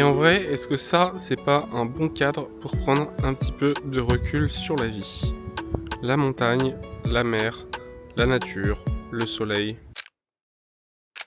en vrai, est-ce que ça, c'est pas un bon cadre pour prendre un petit peu de recul sur la vie? La montagne, la mer, la nature, le soleil.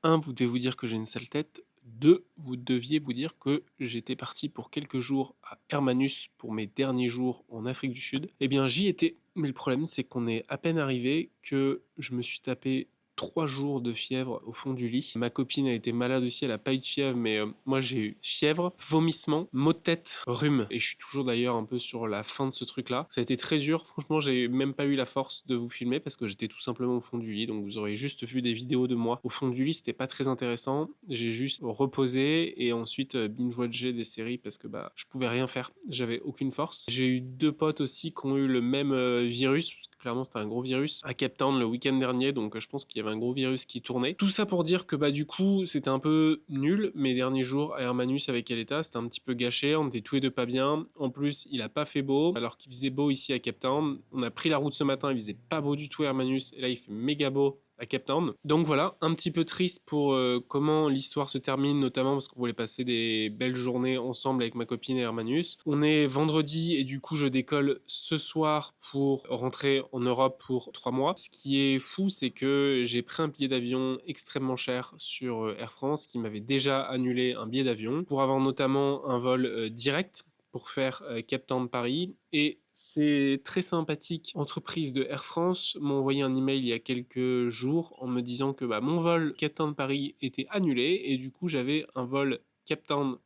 1, vous devez vous dire que j'ai une sale tête. 2, vous deviez vous dire que j'étais parti pour quelques jours à Hermanus pour mes derniers jours en Afrique du Sud. Eh bien, j'y étais, mais le problème, c'est qu'on est à peine arrivé que je me suis tapé 3 jours de fièvre au fond du lit. Ma copine a été malade aussi, elle a pas eu de fièvre, mais moi j'ai eu fièvre, vomissement, maux de tête, rhume. Et je suis toujours d'ailleurs un peu sur la fin de ce truc-là. Ça a été très dur, franchement, j'ai même pas eu la force de vous filmer parce que j'étais tout simplement au fond du lit. Donc vous aurez juste vu des vidéos de moi au fond du lit, c'était pas très intéressant. J'ai juste reposé et ensuite binge-watché des séries parce que je pouvais rien faire, j'avais aucune force. J'ai eu 2 potes aussi qui ont eu le même virus, parce que clairement c'était un gros virus, à Cape Town le week-end dernier, donc je pense qu'il y avait un gros virus qui tournait. Tout ça pour dire que du coup c'était un peu nul, mes derniers jours à Hermanus avec Aleta, c'était un petit peu gâché, on était tous les deux pas bien. En plus il a pas fait beau, alors qu'il faisait beau ici à Cape Town. On a pris la route ce matin, il faisait pas beau du tout à Hermanus, et là il fait méga beau à Cape Town. Donc voilà, un petit peu triste pour comment l'histoire se termine, notamment parce qu'on voulait passer des belles journées ensemble avec ma copine et Hermanus. On est vendredi et du coup je décolle ce soir pour rentrer en Europe pour 3 mois. Ce qui est fou, c'est que j'ai pris un billet d'avion extrêmement cher sur Air France, qui m'avait déjà annulé un billet d'avion, pour avoir notamment un vol direct pour faire Cape Town Paris. Et c'est très sympathique. Entreprise de Air France m'a envoyé un email il y a quelques jours en me disant que mon vol Cape Town Paris était annulé et du coup j'avais un vol Cape Town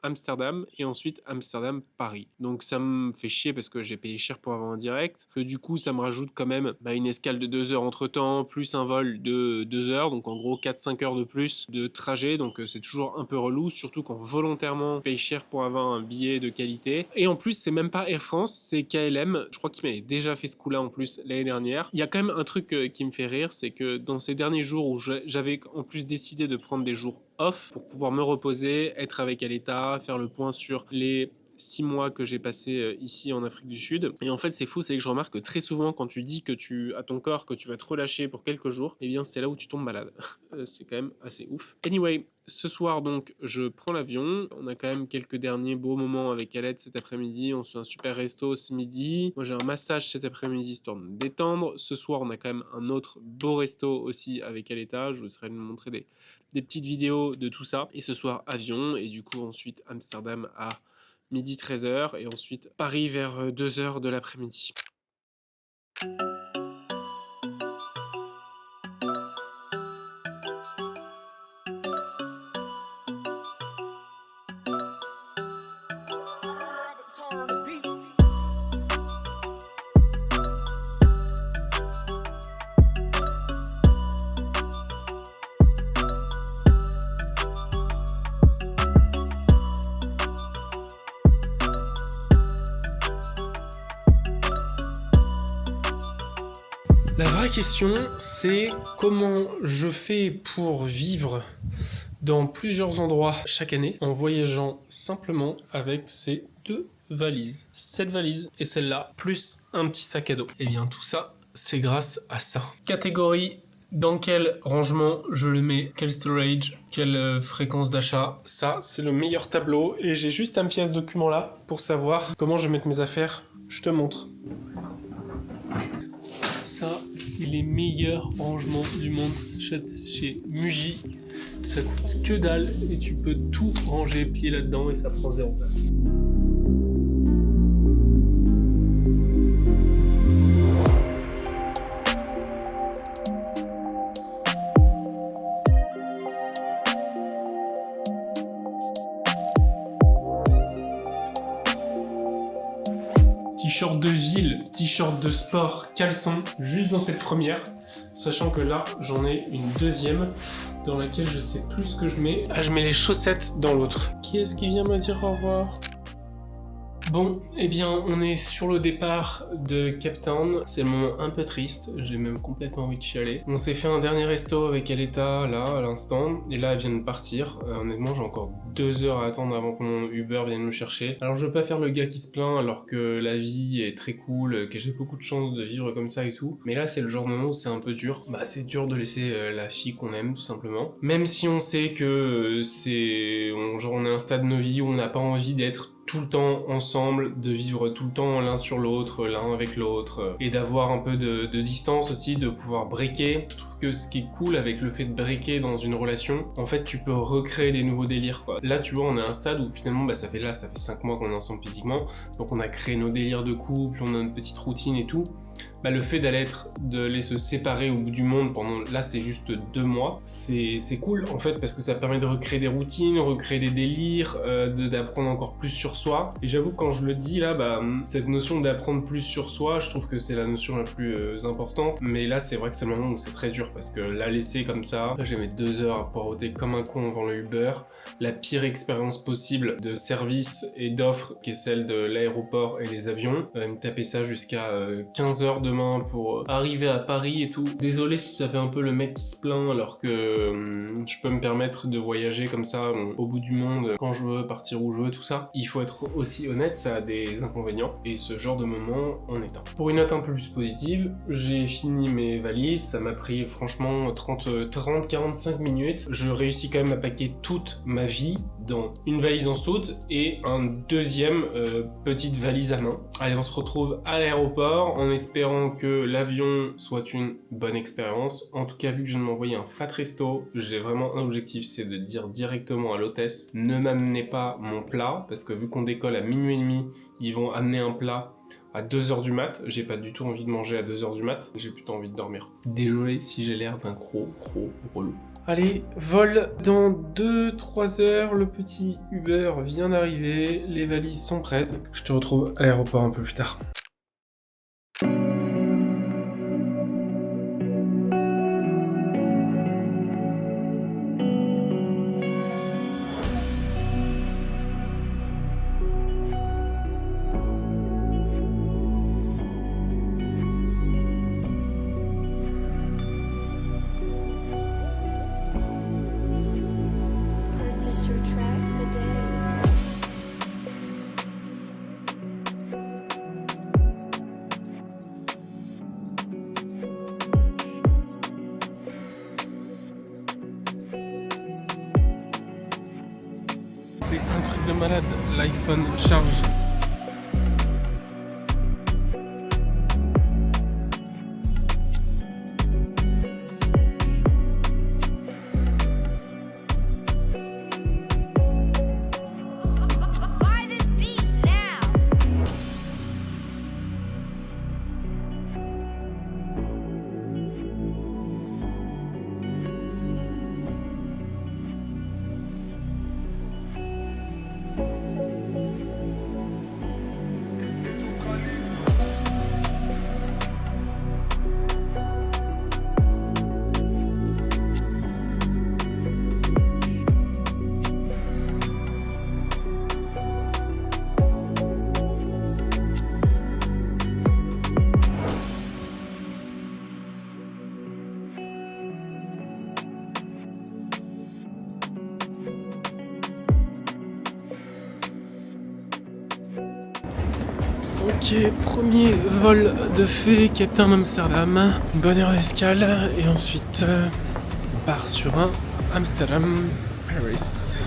Amsterdam et ensuite Amsterdam Paris. Donc ça me fait chier parce que j'ai payé cher pour avoir un direct, que du coup ça me rajoute quand même une escale de 2 heures entre temps, plus un vol de 2 heures, donc en gros 4-5 heures de plus de trajet, donc c'est toujours un peu relou, surtout quand volontairement on paye cher pour avoir un billet de qualité. Et en plus c'est même pas Air France, c'est KLM, je crois qu'il m'avait déjà fait ce coup là en plus l'année dernière. Il y a quand même un truc qui me fait rire, c'est que dans ces derniers jours où j'avais en plus décidé de prendre des jours off pour pouvoir me reposer, être avec Aleta, faire le point sur les 6 mois que j'ai passé ici en Afrique du Sud. Et en fait c'est fou, c'est que je remarque que très souvent quand tu dis que tu as ton corps que tu vas te relâcher pour quelques jours, et bien c'est là où tu tombes malade. C'est quand même assez ouf. Anyway, ce soir donc je prends l'avion, on a quand même quelques derniers beaux moments avec Alette cet après-midi, on se fait un super resto ce midi, moi j'ai un massage cet après-midi histoire de me détendre. Ce soir on a quand même un autre beau resto aussi avec Aleta, je vous serai de montrer des petites vidéos de tout ça. Et ce soir avion, et du coup ensuite Amsterdam à midi 13h, et ensuite Paris vers 2h de l'après-midi. La vraie question, c'est comment je fais pour vivre dans plusieurs endroits chaque année en voyageant simplement avec ces 2 valises. Cette valise et celle-là, plus un petit sac à dos. Et bien tout ça, c'est grâce à ça. Catégorie, dans quel rangement je le mets, quel storage, quelle fréquence d'achat. Ça, c'est le meilleur tableau et j'ai juste un petit document là pour savoir comment je vais mettre mes affaires. Je te montre. Ça, c'est les meilleurs rangements du monde. Ça s'achète chez Muji. Ça coûte que dalle et tu peux tout ranger, plier là-dedans et ça prend 0 place. T-shirt de ville, t-shirt de sport, caleçon, juste dans cette première, sachant que là j'en ai une deuxième dans laquelle je sais plus ce que je mets. Ah, je mets les chaussettes dans l'autre. Qui est-ce qui vient me dire au revoir? Bon, eh bien, on est sur le départ de Cape Town. C'est le moment un peu triste, j'ai même complètement envie de chialer. On s'est fait un dernier resto avec Aletta, là, à l'instant, et là, elle vient de partir. Honnêtement, j'ai encore 2 heures à attendre avant que mon Uber vienne me chercher. Alors, je veux pas faire le gars qui se plaint alors que la vie est très cool, que j'ai beaucoup de chance de vivre comme ça et tout. Mais là, c'est le genre de moment où c'est un peu dur. Bah, c'est dur de laisser la fille qu'on aime, tout simplement. Même si on sait que on est à un stade de nos vies où on n'a pas envie d'être tout le temps ensemble, de vivre tout le temps l'un sur l'autre, l'un avec l'autre, et d'avoir un peu de distance aussi, de pouvoir breaker. Je trouve que ce qui est cool avec le fait de breaker dans une relation, en fait tu peux recréer des nouveaux délires quoi. Là tu vois on est à un stade où finalement ça fait 5 mois qu'on est ensemble physiquement, donc on a créé nos délires de couple, on a une petite routine et tout. Bah, le fait d'aller se séparer au bout du monde pendant, là c'est juste 2 mois, c'est cool en fait parce que ça permet de recréer des routines, recréer des délires, d'apprendre encore plus sur soi. Et j'avoue que quand je le dis là, bah, cette notion d'apprendre plus sur soi, je trouve que c'est la notion la plus importante. Mais là c'est vrai que c'est le moment où c'est très dur parce que la laisser comme ça, là j'ai mis 2 heures à poireauter comme un con devant le Uber. La pire expérience possible de service et d'offre qui est celle de l'aéroport et des avions. Me taper ça jusqu'à 15 heures demain pour arriver à Paris et tout. Désolé si ça fait un peu le mec qui se plaint alors que je peux me permettre de voyager comme ça au bout du monde quand je veux, partir où je veux, tout ça. Il faut être aussi honnête, ça a des inconvénients et ce genre de moment en est un. Pour une note un peu plus positive, j'ai fini mes valises, ça m'a pris franchement 30-45 minutes. Je réussis quand même à packer toute ma vie dans une valise en soute et un deuxième petite valise à main. Allez, on se retrouve à l'aéroport en espérant que l'avion soit une bonne expérience. En tout cas, vu que je viens de m'envoyer un fat resto, j'ai vraiment un objectif, c'est de dire directement à l'hôtesse, ne m'amenez pas mon plat, parce que vu qu'on décolle à minuit et demi, ils vont amener un plat à 2h du mat, j'ai pas du tout envie de manger à 2h du mat, j'ai plutôt envie de dormir. Désolé si j'ai l'air d'un gros relou. Allez, vol dans 2-3 heures, le petit Uber vient d'arriver, les valises sont prêtes. Je te retrouve à l'aéroport un peu plus tard. Purchase your track today. C'est un truc de malade, l'iPhone charge. Buy this beat now. Ok, premier vol de fait, Cape Town Amsterdam. Une bonne heure d'escale et ensuite on part sur un Amsterdam Paris.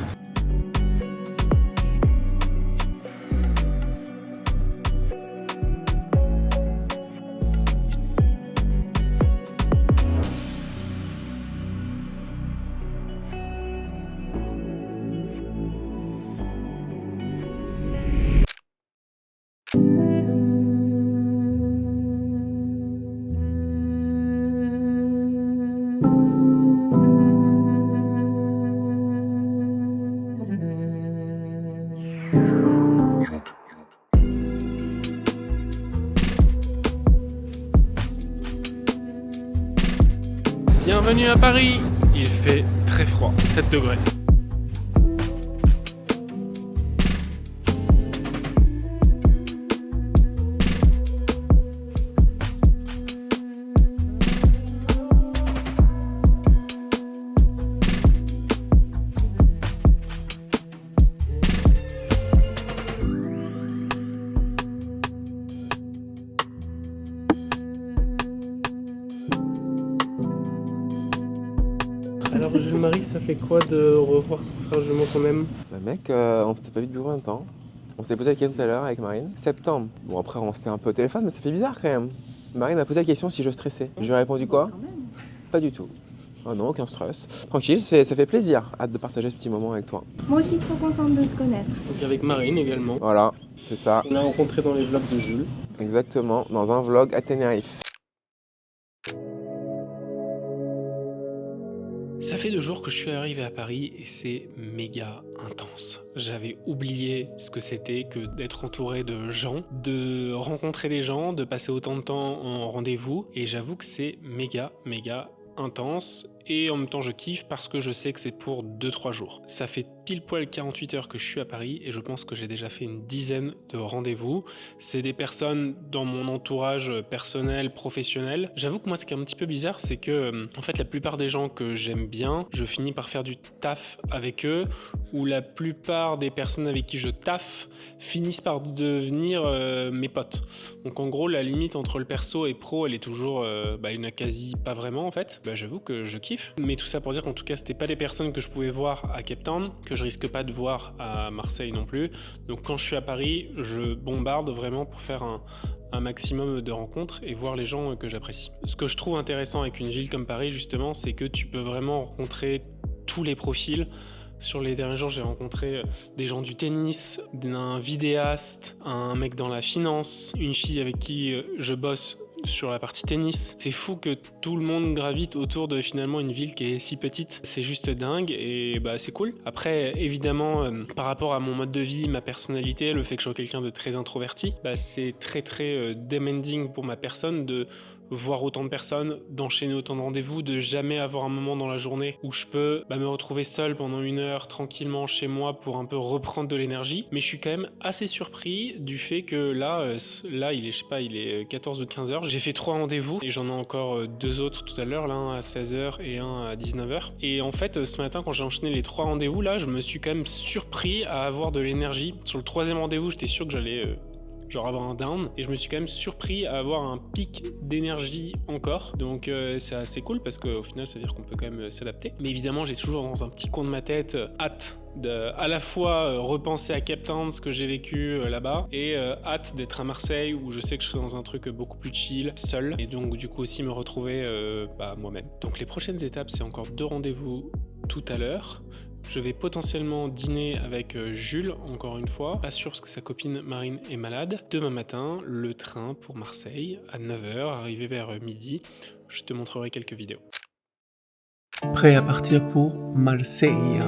Bienvenue à Paris. Il fait très froid, 7 degrés. Alors Jules-Marie, ça fait quoi de revoir son frère jumeau qu'on aime? Bah mec, on s'était pas vu depuis combien de temps? On s'est posé la question tout à l'heure avec Marine. Septembre. Bon après on s'était un peu au téléphone mais ça fait bizarre quand même. Marine m'a posé la question si je stressais. Je lui ai répondu quoi? Pas du tout. Oh non, aucun stress. Tranquille, ça fait plaisir. Hâte de partager ce petit moment avec toi. Moi aussi trop contente de te connaître. Donc avec Marine également. Voilà, c'est ça. On l'a rencontré dans les vlogs de Jules. Exactement, dans un vlog à Tenerife. Ça fait 2 jours que je suis arrivé à Paris et c'est méga intense. J'avais oublié ce que c'était que d'être entouré de gens, de rencontrer des gens, de passer autant de temps en rendez-vous et j'avoue que c'est méga intense et en même temps je kiffe parce que je sais que c'est pour 2-3 jours. Ça fait pile poil 48 heures que je suis à Paris et je pense que j'ai déjà fait une dizaine de rendez-vous. C'est des personnes dans mon entourage personnel, professionnel. J'avoue que moi ce qui est un petit peu bizarre c'est que en fait la plupart des gens que j'aime bien, je finis par faire du taf avec eux ou la plupart des personnes avec qui je taffe finissent par devenir mes potes. Donc en gros la limite entre le perso et pro elle est toujours il n'y en a quasi pas vraiment en fait. J'avoue que je kiffe. Mais tout ça pour dire qu'en tout cas c'était pas des personnes que je pouvais voir à Cape Town, que je risque pas de voir à Marseille non plus. Donc quand je suis à Paris, je bombarde vraiment pour faire un maximum de rencontres et voir les gens que j'apprécie. Ce que je trouve intéressant avec une ville comme Paris justement, c'est que tu peux vraiment rencontrer tous les profils. Sur les derniers jours, j'ai rencontré des gens du tennis, un vidéaste, un mec dans la finance, une fille avec qui je bosse sur la partie tennis. C'est fou que tout le monde gravite autour de finalement une ville qui est si petite. C'est juste dingue et c'est cool. Après, évidemment, par rapport à mon mode de vie, ma personnalité, le fait que je sois quelqu'un de très introverti, c'est très demanding pour ma personne de voir autant de personnes, d'enchaîner autant de rendez-vous, de jamais avoir un moment dans la journée où je peux me retrouver seul pendant 1 heure tranquillement chez moi pour un peu reprendre de l'énergie. Mais je suis quand même assez surpris du fait que là il est 14 ou 15 heures. J'ai fait 3 rendez-vous et j'en ai encore 2 autres tout à l'heure, l'un à 16 heures et un à 19 heures. Et en fait, ce matin, quand j'ai enchaîné les 3 rendez-vous, là, je me suis quand même surpris à avoir de l'énergie. Sur le 3e rendez-vous, j'étais sûr que j'allais avoir un down et je me suis quand même surpris à avoir un pic d'énergie encore, donc c'est assez cool parce qu'au final ça veut dire qu'on peut quand même s'adapter. Mais évidemment j'ai toujours dans un petit coin de ma tête hâte de à la fois repenser à Cape Town, ce que j'ai vécu là-bas, et hâte d'être à Marseille où je sais que je serai dans un truc beaucoup plus chill, seul, et donc du coup aussi me retrouver moi-même. Donc les prochaines étapes, c'est encore 2 rendez-vous tout à l'heure. Je vais potentiellement dîner avec Jules, encore une fois. Pas sûr parce que sa copine Marine est malade. Demain matin, le train pour Marseille à 9h, arrivé vers midi. Je te montrerai quelques vidéos. Prêt à partir pour Marseille.